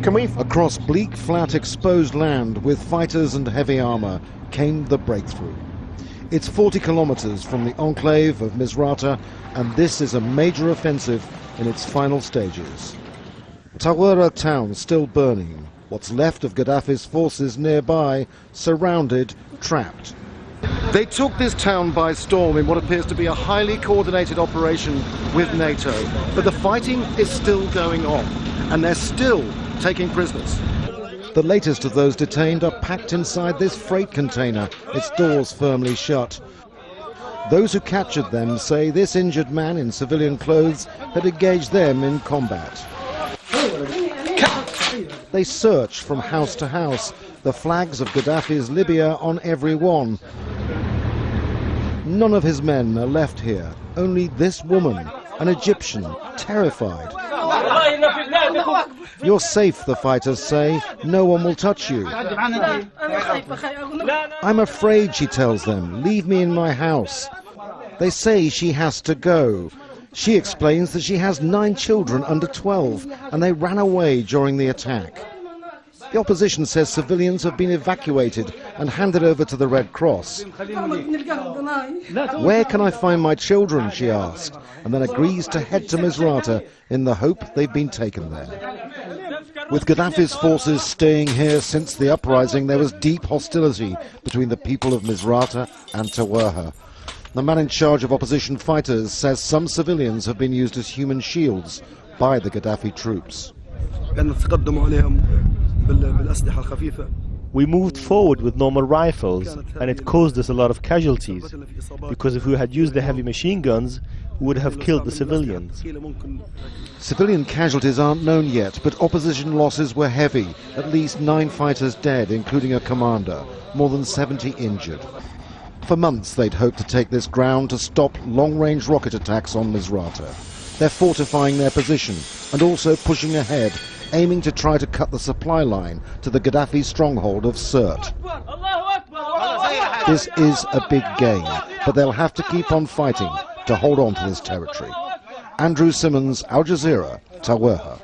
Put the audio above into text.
Across bleak, flat, exposed land with fighters and heavy armor came the breakthrough. It's 40 kilometers from the enclave of Misrata, and this is a major offensive in its final stages. Tawurgha town still burning. What's left of Gaddafi's forces nearby, surrounded, trapped. They took this town by storm in what appears to be a highly coordinated operation with NATO, but the fighting is still going on, and they're still taking prisoners. The latest of those detained are packed inside this freight container, its doors firmly shut. Those who captured them say this injured man in civilian clothes had engaged them in combat. They search from house to house, the flags of Gaddafi's Libya on every one. None of his men are left here, only this woman, an Egyptian, terrified. You're safe, the fighters say. No one will touch you. I'm afraid, she tells them. Leave me in my house. They say she has to go. She explains that she has 9 children under 12, and they ran away during the attack. The opposition says civilians have been evacuated and handed over to the Red Cross. Where can I find my children, she asked, and then agrees to head to Misrata in the hope they've been taken there. With Gaddafi's forces staying here since the uprising, there was deep hostility between the people of Misrata and Tawurgha. The man in charge of opposition fighters says some civilians have been used as human shields by the Gaddafi troops. We moved forward with normal rifles, and it caused us a lot of casualties, because if we had used the heavy machine guns, we would have killed the civilians. Civilian casualties aren't known yet, but opposition losses were heavy. At least 9 fighters dead, including a commander, more than 70 injured. For months they'd hoped to take this ground to stop long-range rocket attacks on Misrata. They're fortifying their position and also pushing ahead, aiming to try to cut the supply line to the Gaddafi stronghold of Sirte. This is a big gain, but they'll have to keep on fighting to hold on to this territory. Andrew Simmons, Al Jazeera, Tawurgha.